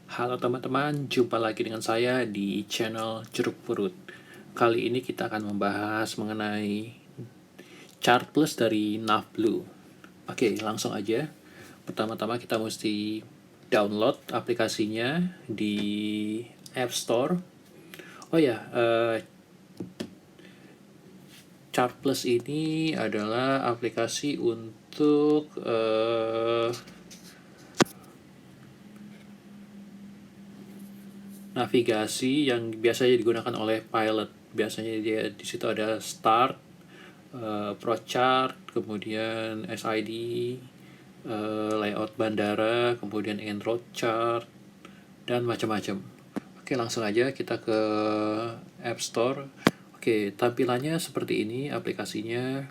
Halo teman-teman, jumpa lagi dengan saya di channel Jeruk Purut. Kali ini kita akan membahas mengenai chart plus dari Navblue. Oke, langsung aja. Pertama-tama kita mesti download aplikasinya di App Store. Oh ya, chart plus ini adalah aplikasi untuk navigasi yang biasanya digunakan oleh pilot. Biasanya dia di situ ada start, ProChart, kemudian SID, layout bandara, kemudian en-route chart, dan macam-macam. Oke, langsung aja kita ke App Store. Oke, tampilannya seperti ini aplikasinya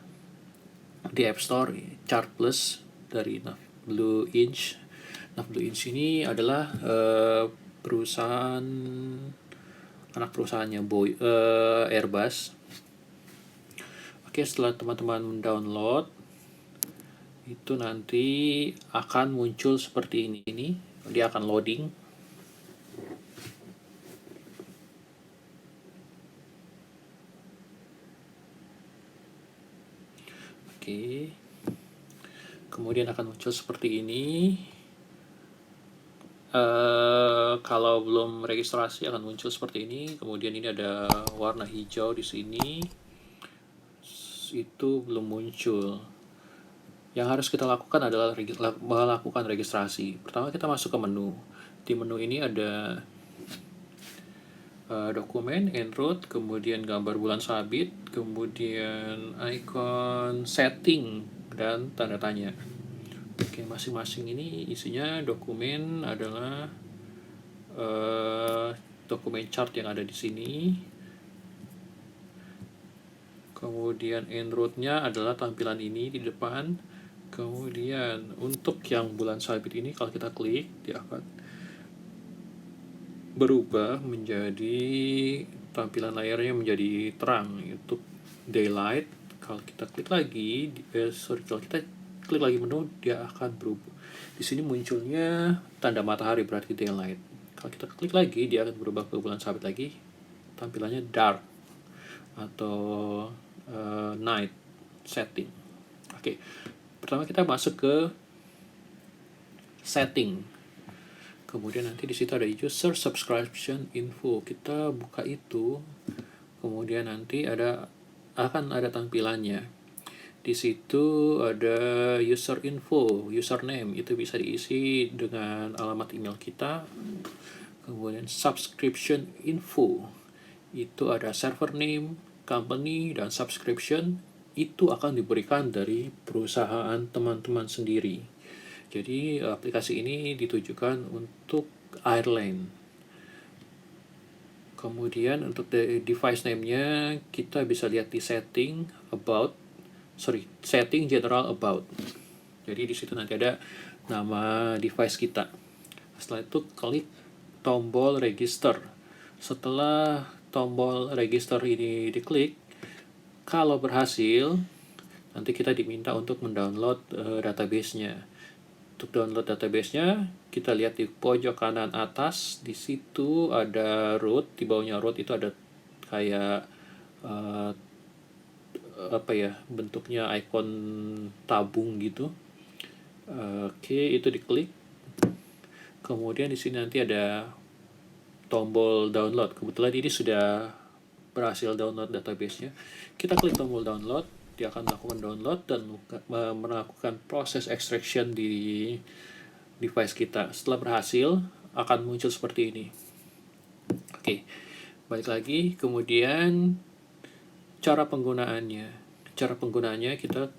di App Store, Chart Plus dari Navblue Inch. Navblue Inch ini adalah perusahaan anak perusahaannya Airbus. Oke, setelah teman-teman mendownload, itu nanti akan muncul seperti ini. Dia akan loading. Oke. Kemudian akan muncul seperti ini. Kalau belum registrasi akan muncul seperti ini. Kemudian ini ada warna hijau di sini. Itu belum muncul. Yang harus kita lakukan adalah melakukan registrasi. Pertama kita masuk ke menu. Di menu ini ada dokumen, en-route, kemudian gambar bulan sabit, kemudian icon setting, dan tanda tanya. Oke, masing-masing ini isinya dokumen adalah dokumen chart yang ada di sini. Kemudian en-route-nya adalah tampilan ini di depan. Kemudian untuk yang bulan sabit ini kalau kita klik, dia akan berubah menjadi tampilan layarnya menjadi terang, itu daylight. Kalau kita klik lagi, kalau kita klik lagi menu, dia akan berubah. Di sini munculnya tanda matahari, berarti daylight. Kalau kita klik lagi, dia akan berubah ke bulan sabit lagi. Tampilannya dark atau night setting. Oke, pertama kita masuk ke setting. Kemudian nanti di situ ada user subscription info. Kita buka itu. Kemudian nanti akan ada tampilannya. Di situ ada user info, username, itu bisa diisi dengan alamat email kita. Kemudian subscription info, itu ada server name, company, dan subscription. Itu akan diberikan dari perusahaan teman-teman sendiri. Jadi aplikasi ini ditujukan untuk airline. Kemudian untuk device name-nya kita bisa lihat di setting general about. Jadi di situ nanti ada nama device kita. Setelah itu klik tombol register. Setelah tombol register ini diklik, kalau berhasil nanti kita diminta untuk mendownload database-nya. Untuk download database-nya, kita lihat di pojok kanan atas, di situ ada root, di bawahnya root itu ada kayak bentuknya icon tabung gitu. Oke, itu diklik. Kemudian di sini nanti ada tombol download. Kebetulan ini sudah berhasil download database-nya. Kita klik tombol download, dia akan melakukan download dan melakukan proses extraction di device kita. Setelah berhasil, akan muncul seperti ini. Oke, balik lagi. Kemudian cara penggunaannya. Cara penggunaannya kita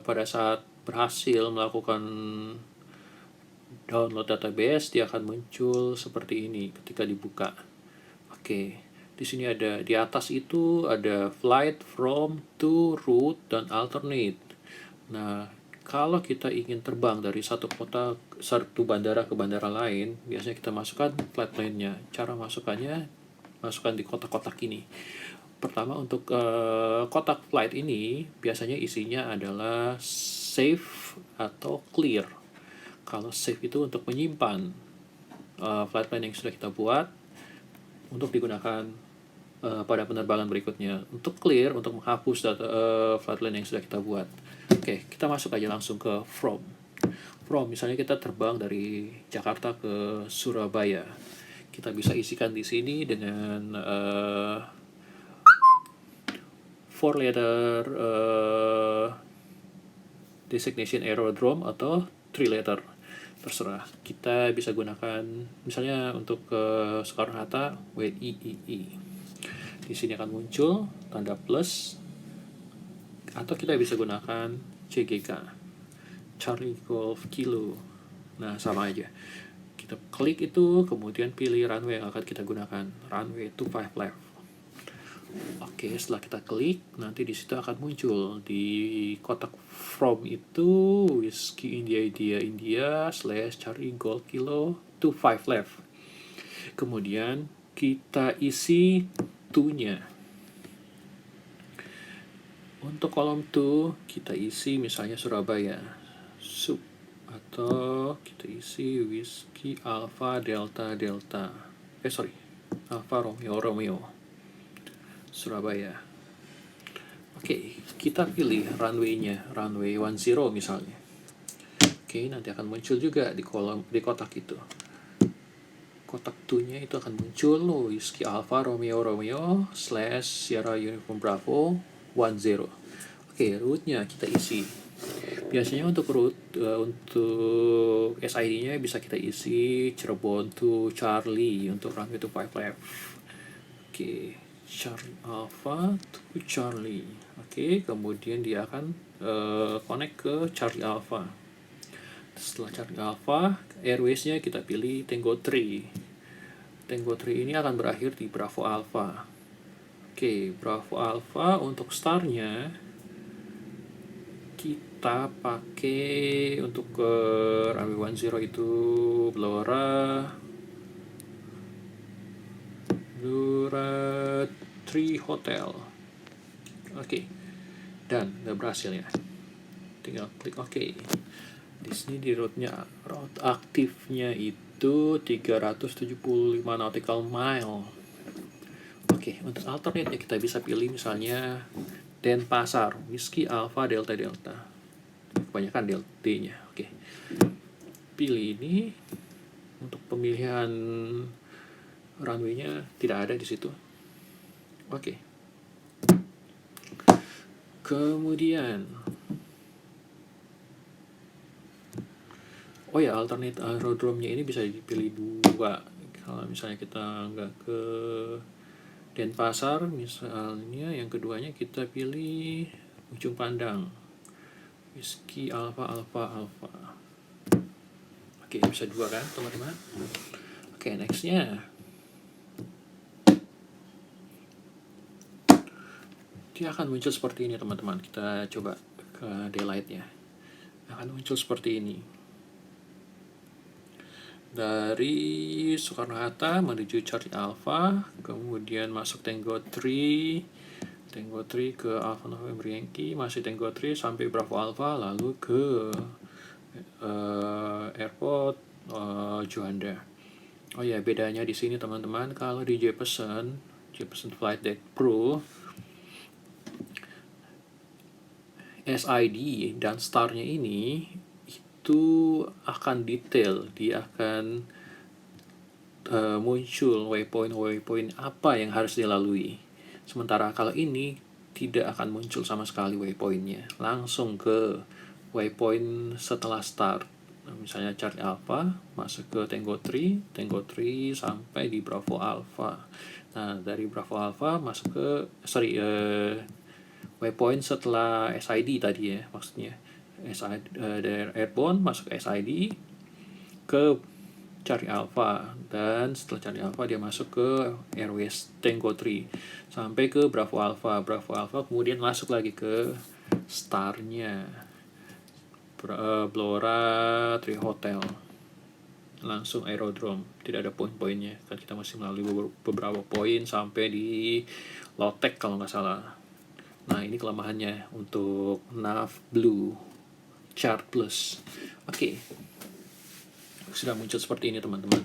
pada saat berhasil melakukan download database, dia akan muncul seperti ini ketika dibuka. Oke. Di sini ada di atas itu ada flight, from, to, route, dan alternate. Nah, kalau kita ingin terbang dari satu bandara ke bandara lain, biasanya kita masukkan flight plan-nya. Cara masukkannya, masukkan di kotak-kotak ini. Pertama untuk kotak flight ini biasanya isinya adalah safe atau clear. Kalau safe itu untuk menyimpan flight plan yang sudah kita buat untuk digunakan pada penerbangan berikutnya. Untuk clear, untuk menghapus data flight plan yang sudah kita buat. Oke, kita masuk aja langsung ke from. From, misalnya kita terbang dari Jakarta ke Surabaya. Kita bisa isikan di sini dengan 4 letter designation aerodrome atau 3 letter, terserah. Kita bisa gunakan misalnya untuk ke Soekarno-Hatta WIII. Di sini akan muncul tanda plus, atau kita bisa gunakan CGK, Charlie Golf Kilo. Nah, sama aja. Kita klik itu, kemudian pilih runway yang akan kita gunakan, runway 25 left. Oke, setelah kita klik, nanti di situ akan muncul di kotak from itu Whiskey India / Charlie Golf Kilo 25 left. Kemudian kita isi to-nya. Untuk kolom to kita isi misalnya Surabaya sub, atau kita isi Whiskey Alpha Delta Alpha Romeo Surabaya. Oke, kita pilih runway-nya, runway 10 misalnya. Oke, nanti akan muncul juga di kotak itu. Kotak 2-nya itu akan muncul Whiskey Alpha Romeo / Sierra Uniform Bravo 10. Oke, route-nya kita isi. Biasanya untuk route untuk SID-nya bisa kita isi Cirebon to Charlie untuk runway 25 left. Oke, Charlie Alpha to Charlie. Oke, kemudian dia akan connect ke Charlie Alpha. Setelah Charlie Alpha, airways-nya kita pilih Tango 3. Tango 3 ini akan berakhir di Bravo Alpha. Oke, Bravo Alpha untuk star-nya kita pakai untuk ke runway 10 itu Blora 3 Hotel. Oke, dan udah berhasil ya. Tinggal klik OK. Di sini di route aktifnya itu 375 nautical mile. Oke, untuk alternate-nya kita bisa pilih misalnya Denpasar, Whiskey Alpha Delta. Kebanyakan Delta-nya. Oke. Pilih ini. Untuk pemilihan runway-nya tidak ada di situ. Oke. Kemudian oh ya, alternate aerodrome-nya ini bisa dipilih 2. Kalau misalnya kita nggak ke Denpasar, misalnya yang keduanya kita pilih Ujung Pandang, Whiskey Alpha. Oke, bisa 2 kan teman-teman. Oke, nextnya dia akan muncul seperti ini teman-teman. Kita coba ke daylight-nya. Akan muncul seperti ini. Dari Soekarno-Hatta menuju Charlie Alpha, kemudian masuk Tango 3 ke Alpha November Yankee, masih Tango 3 sampai Bravo Alpha, lalu ke airport Juanda. Oh ya, bedanya di sini teman-teman, kalau di Jeppesen Flight Deck Pro, SID dan star-nya ini itu akan detail, dia akan muncul waypoint apa yang harus dilalui. Sementara kalau ini tidak akan muncul sama sekali waypointnya, langsung ke waypoint setelah start. Misalnya Charlie Alpha masuk ke Tango 3 sampai di Bravo Alpha. Nah, dari Bravo Alpha masuk ke waypoint setelah SID tadi ya, maksudnya dari airborne masuk SID ke Charlie Alpha, dan setelah Charlie Alpha dia masuk ke Airways Tango 3 sampai ke Bravo Alpha kemudian masuk lagi ke starnya Blora 3 Hotel, langsung aerodrome, tidak ada poin-poinnya kan, kita masih melalui beberapa poin sampai di Lotek kalau nggak salah. Nah, ini kelemahannya untuk Nav Blue Chart Plus. Oke. sudah muncul seperti ini teman-teman.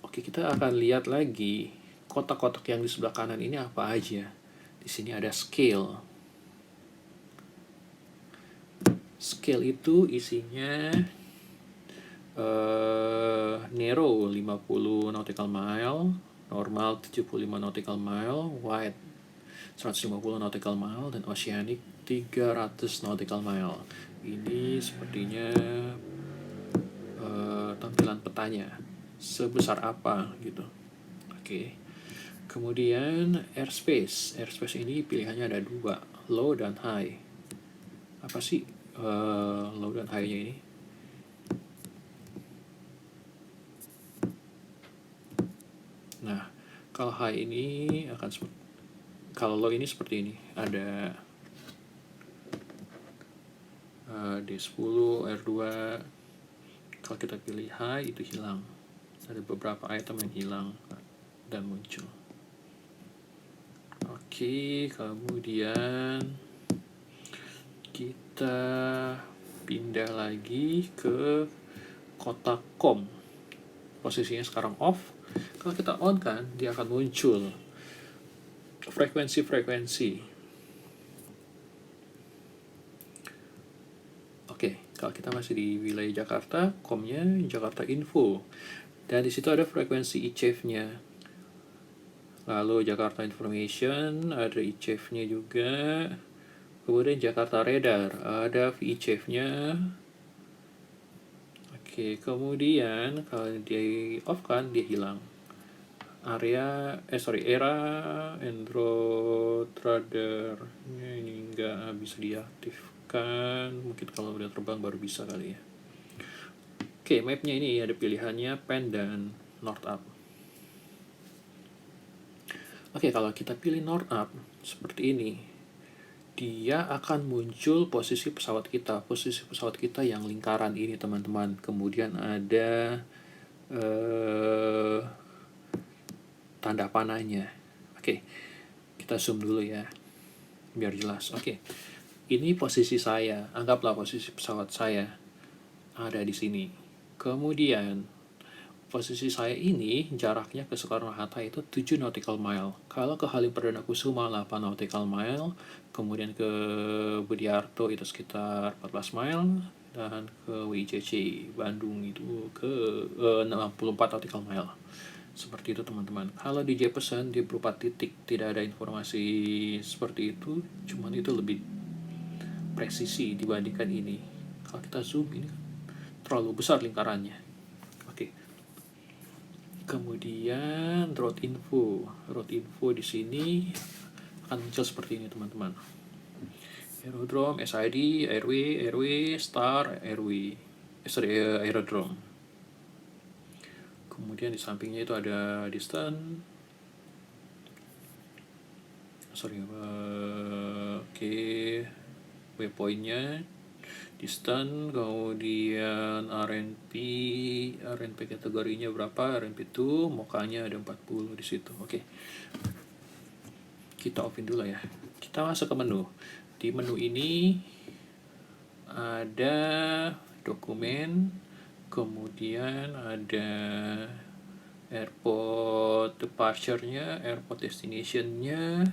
Oke, kita akan lihat lagi kotak-kotak yang di sebelah kanan ini apa aja. Di sini ada scale. Scale itu isinya narrow 50 nautical mile, normal 75 nautical mile, wide 150 nautical mile, dan oceanic 300 nautical mile. Ini sepertinya tampilan petanya sebesar apa gitu. Oke. Kemudian airspace. Airspace ini pilihannya ada dua, low dan high. Apa sih low dan high-nya ini? Nah, kalau high ini akan kalau low ini seperti ini. Ada D10, R2. Kalau kita pilih high itu hilang. Ada beberapa item yang hilang dan muncul. Oke, kemudian kita pindah lagi ke kotak COM. Posisinya sekarang off. Kalau kita on kan, dia akan muncul frekuensi-frekuensi. Oke, kalau kita masih di wilayah Jakarta, COM-nya Jakarta Info. Dan di situ ada frekuensi ICF-nya. Lalu Jakarta Information, ada ICF-nya juga. Kemudian Jakarta Radar, ada VICF-nya. Oke, kemudian kalau dia off kan, dia hilang. Era Android Radar ini nggak bisa diaktifkan, mungkin kalau udah terbang baru bisa kali ya. Oke, mapnya ini ada pilihannya pen dan north up. Oke, kalau kita pilih north up seperti ini, dia akan muncul posisi pesawat kita yang lingkaran ini teman-teman. Kemudian ada tanda panahnya. Oke, kita zoom dulu ya biar jelas. Oke, ini posisi saya, anggaplah posisi pesawat saya ada di sini. Kemudian posisi saya ini jaraknya ke Soekarno-Hatta itu 7 nautical mile. Kalau ke Halim Perdana Kusuma 8 nautical mile, kemudian ke Budiarto itu sekitar 14 mile, dan ke WICC Bandung itu ke 64 nautical mile. Seperti itu teman-teman. Kalau di Jeppesen dia berupa titik, tidak ada informasi seperti itu, cuman itu lebih presisi dibandingkan ini. Kalau kita zoom ini terlalu besar lingkarannya. Oke. Kemudian route info di sini akan muncul seperti ini teman-teman. Aerodrome, SID, airway, star, aerodrome. Kemudian di sampingnya itu ada distance. Waypointnya, distance, kemudian RNP kategorinya berapa, RNP 2, mokanya ada 40 di situ. Oke. Kita offin dulu ya. Kita masuk ke menu. Di menu ini ada dokumen, kemudian ada airport departure-nya, airport destination-nya,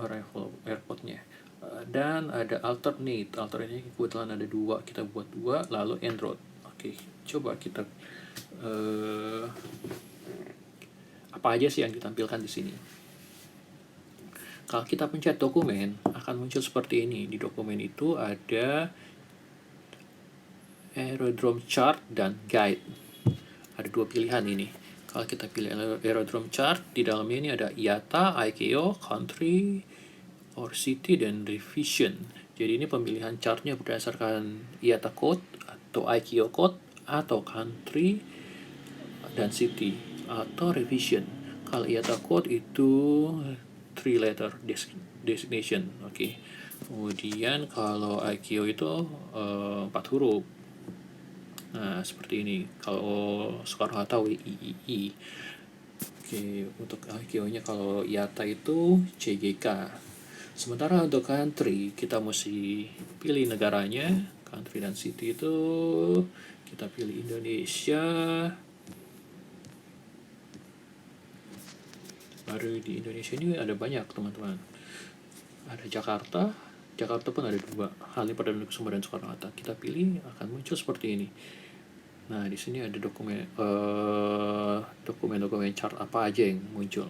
arrival airport-nya, dan ada alternate-nya kebetulan ada 2, kita buat 2, lalu end route. Oke, coba kita apa aja sih yang ditampilkan di sini. Kalau kita pencet dokumen, akan muncul seperti ini. Di dokumen itu ada aerodrome chart dan guide. Ada 2 pilihan ini. Kalau kita pilih aerodrome chart, di dalamnya ini ada IATA, ICAO, country, or city, dan revision. Jadi ini pemilihan chartnya berdasarkan IATA code, atau ICAO code, atau country, dan city, atau revision. Kalau IATA code itu 3 letter designation. Oke. Kemudian kalau ICAO itu 4 huruf. Nah, seperti ini. Kalau Soekarno-Hatta WIII. Oke, untuk ICAO-nya kalau IATA itu CGK. Sementara untuk country, kita mesti pilih negaranya. Country dan city itu Kita pilih Indonesia. Baru di Indonesia ini ada banyak teman-teman. Ada Jakarta. Jakarta pun ada 2. Halim Perdana Kusuma dan Soekarno-Hatta. Kita pilih, akan muncul seperti ini. Nah, di sini ada dokumen chart apa aja yang muncul.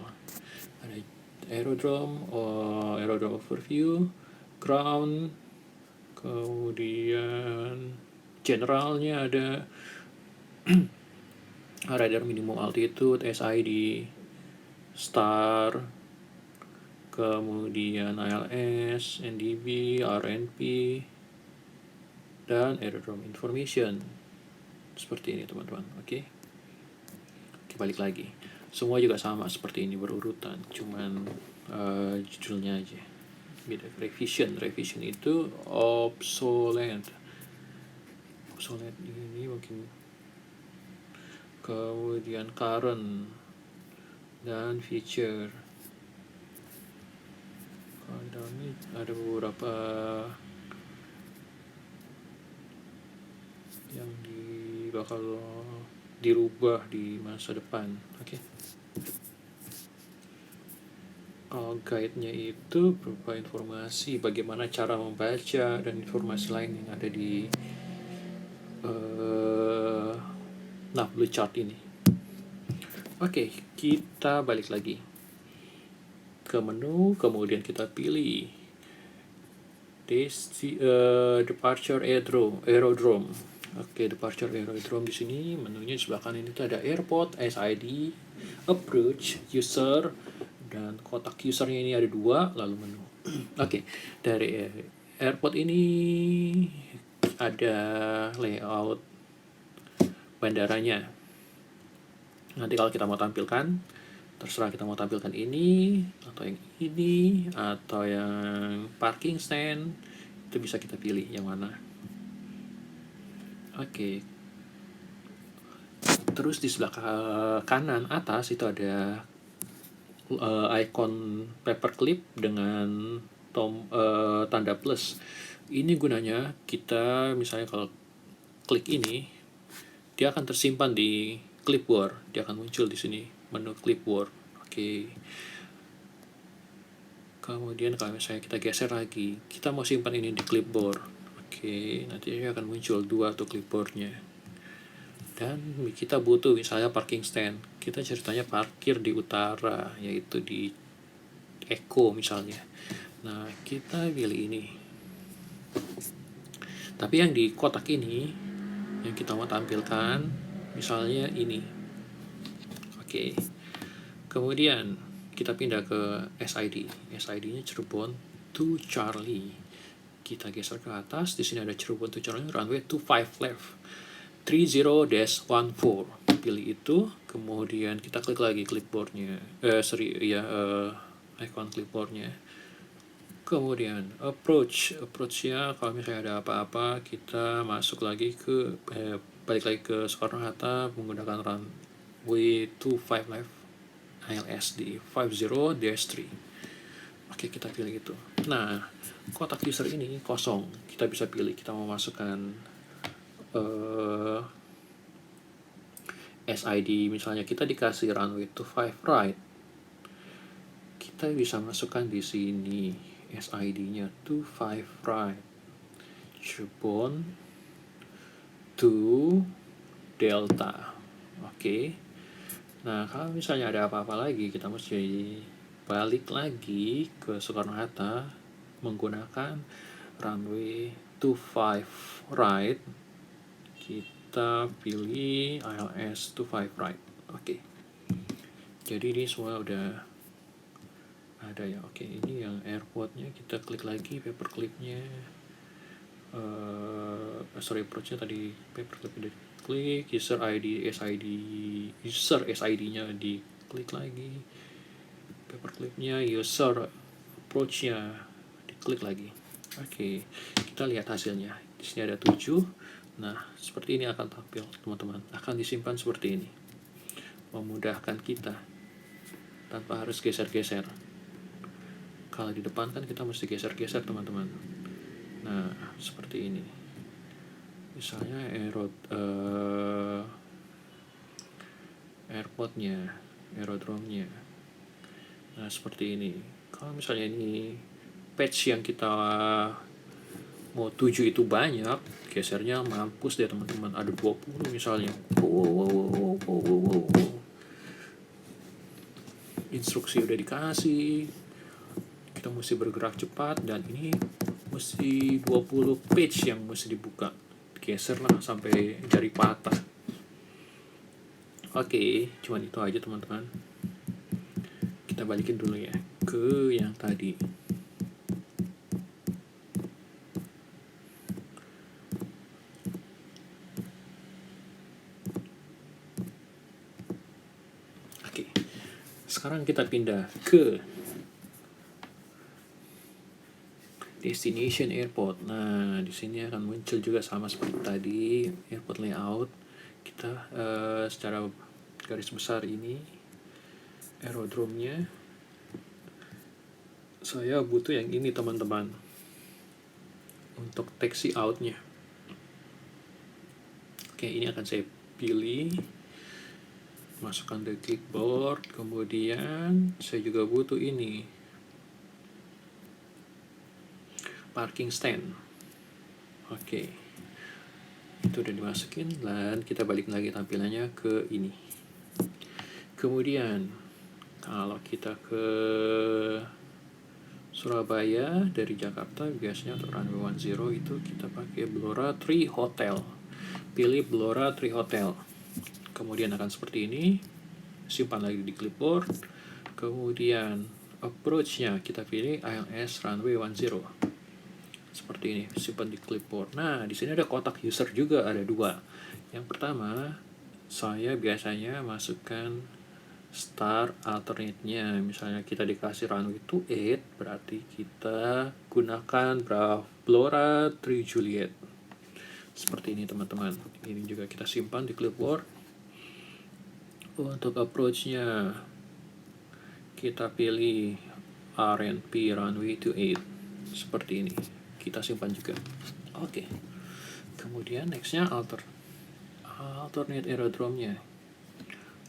Ada aerodrome, aerodrome overview, ground, kemudian generalnya ada radar minimum altitude, SID, star, kemudian ALS, NDB, RNP, dan aerodrome information. Seperti ini teman-teman. Oke. Balik lagi. Semua juga sama seperti ini berurutan, cuman judulnya aja beda. Revision itu obsolete ini mungkin, kemudian current dan feature. Kalau di dalam ini ada beberapa yang bakal dirubah di masa depan. Oke. Kalau guide-nya itu berupa informasi bagaimana cara membaca dan informasi lain yang ada di blue chart ini. Oke, kita balik lagi ke menu, kemudian kita pilih departure aerodrome. Oke, departure aerodrome di sini menunya di sebelah kanan itu ada airport, SID, approach, user, dan kotak usernya ini ada 2, lalu menu. Oke, dari airport ini ada layout bandaranya. Nanti kalau kita mau tampilkan, terserah kita mau tampilkan ini atau yang ini atau yang parking stand, itu bisa kita pilih yang mana. Oke. Terus di sebelah kanan atas itu ada icon paperclip dengan tanda plus. Ini gunanya kita misalnya kalau klik ini, dia akan tersimpan di clipboard. Dia akan muncul di sini menu clipboard. Oke. Kemudian kalau misalnya kita geser lagi, kita mau simpan ini di clipboard. Oke, nanti akan muncul 2 tuh clipboardnya. Dan kita butuh misalnya parking stand. Kita ceritanya parkir di utara, yaitu di Eko misalnya. Nah, kita pilih ini. Tapi yang di kotak ini, yang kita mau tampilkan, misalnya ini. Oke. Kemudian kita pindah ke SID. SID-nya Cirebon to Charlie. Kita geser ke atas. Di sini ada Cirebon to Charlie, runway 25 left. 30-14. Pilih itu, kemudian kita klik lagi clipboardnya. Icon clipboardnya. Kemudian approach-nya kalau misalnya ada apa-apa, kita masuk lagi ke balik lagi ke Soekarno-Hatta menggunakan runway 25 left ILS di 50-3. Oke, kita pilih itu. Nah, kotak user ini kosong. Kita bisa pilih kita mau masukkan SID, misalnya kita dikasih runway 25 right. Kita bisa masukkan di sini SID-nya 25 right. Cirebon to Delta. Oke. Nah, kalau misalnya ada apa-apa lagi, kita mesti balik lagi ke Soekarno-Hatta menggunakan runway 25 right. Kita pilih ILS 25 right. Oke. Jadi ini semua udah ada ya. Oke, ini yang airportnya kita klik lagi paperclipnya. Approach-nya tadi paperclip udah klik, user SID-nya diklik lagi, paperclipnya, user approach-nya diklik lagi. Oke, kita lihat hasilnya. Di sini ada 7. Nah, seperti ini akan tampil, teman-teman. Akan disimpan seperti ini. Memudahkan kita tanpa harus geser-geser. Kalau di depan kan kita mesti geser-geser, teman-teman. Nah, seperti ini. misalnya airport-nya, aerodrome-nya. Nah, seperti ini. Kalau misalnya ini patch yang kita mau tuju itu banyak, gesernya mampus deh teman-teman. Ada 20 misalnya. Wow. Instruksi udah dikasih, kita mesti bergerak cepat, dan ini mesti 20 page yang mesti dibuka. Geser lah sampai jari patah. Oke, cuman itu aja teman-teman. Kita balikin dulu ya ke yang tadi. Oke, sekarang kita pindah ke destination airport. Nah, di sini akan muncul juga sama seperti tadi, airport layout. Kita secara garis besar ini aerodrome-nya. Saya butuh yang ini teman-teman, untuk taxi out-nya. Oke, ini akan saya pilih, masukkan ke clipboard. Kemudian saya juga butuh ini, parking stand. Oke, itu udah dimasukin, dan kita balik lagi tampilannya ke ini. Kemudian kalau kita ke Surabaya dari Jakarta, biasanya untuk runway 10 itu kita pakai Blora 3 Hotel. Pilih Blora 3 Hotel. Kemudian akan seperti ini, simpan lagi di clipboard. Kemudian approach-nya kita pilih ILS runway 10. Seperti ini, simpan di clipboard. Nah, di sini ada kotak user juga, ada 2. Yang pertama, saya biasanya masukkan start alternate-nya. Misalnya kita dikasih runway 28, berarti kita gunakan Blora 3 Juliet. Seperti ini teman-teman. Ini juga kita simpan di clipboard. Untuk approach-nya kita pilih RNP runway 28. Seperti ini. Kita simpan juga. Oke. Kemudian next-nya alternate aerodrome-nya.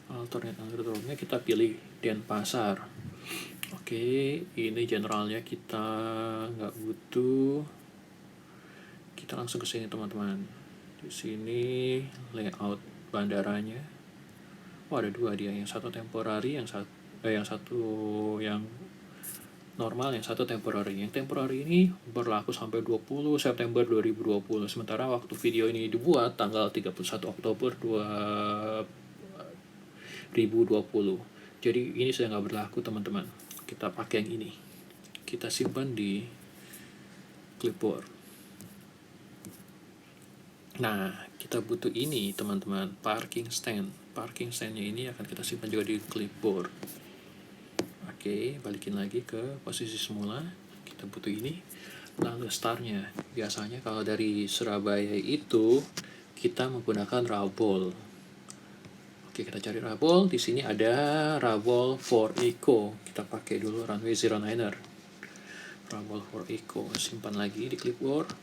Alternate aerodrome-nya kita pilih Denpasar. Oke, ini generalnya kita nggak butuh. Kita langsung ke sini teman-teman. Di sini layout bandaranya. Oh, ada 2 dia, yang satu temporary, yang satu yang normal, yang satu temporary. Yang temporary ini berlaku sampai 20 September 2020. Sementara waktu video ini dibuat tanggal 31 Oktober 2020. Jadi ini sudah nggak berlaku teman-teman. Kita pakai yang ini. Kita simpan di clipboard. Nah, kita butuh ini teman-teman, parking stand. Parking stand-nya ini akan kita simpan juga di clipboard. Oke, balikin lagi ke posisi semula. Kita butuh ini. Lalu star-nya. Biasanya kalau dari Surabaya itu kita menggunakan Ravol. Oke, kita cari Ravol. Di sini ada Ravol for Eco. Kita pakai dulu runway 09er. Ravol for Eco. Simpan lagi di clipboard.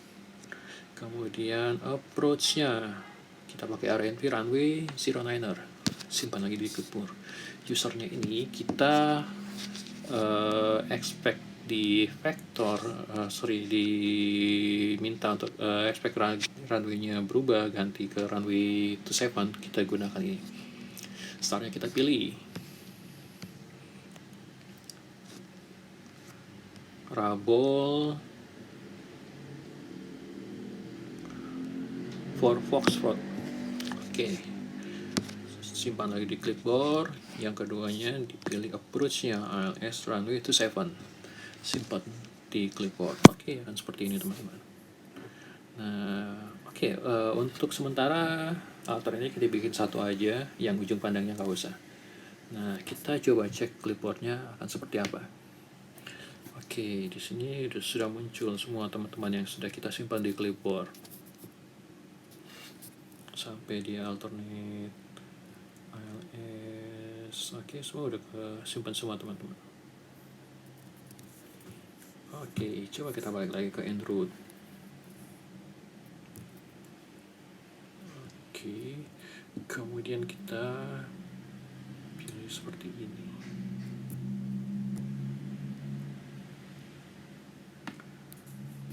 Kemudian approach-nya kita pakai RNP runway 09er. Simpan lagi di clipboard. Usernya ini kita expect di vector, diminta untuk expect runway-nya berubah, ganti ke runway 27. Kita gunakan ini. Startnya kita pilih Ravol for Foxtrot. Oke, simpan lagi di clipboard. Yang keduanya dipilih approach-nya ILS runway 27. Simpan di clipboard. Oke, akan seperti ini teman-teman. Nah, oke, untuk sementara alternate kita bikin satu aja, yang ujung pandangnya nggak usah. Nah, kita coba cek clipboardnya akan seperti apa. Oke, di sini sudah muncul semua teman-teman yang sudah kita simpan di clipboard. Sampai di alternate ILS. Oke, semua udah simpan semua teman-teman. Oke, coba kita balik lagi ke en route. kemudian kita pilih seperti ini.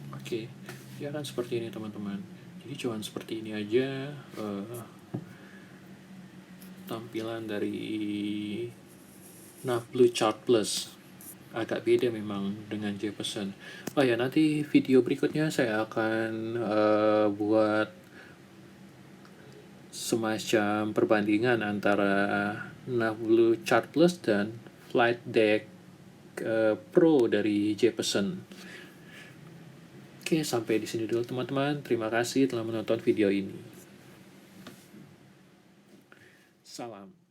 Oke, ya kan seperti ini teman-teman. Jadi cuman seperti ini aja tampilan dari Navblue Chart Plus. Agak beda memang dengan Jefferson. Oh ya, nanti video berikutnya saya akan buat semacam perbandingan antara Navblue Chart Plus dan Flight Deck Pro dari Jefferson. Oke, sampai di sini dulu teman-teman. Terima kasih telah menonton video ini. Salam.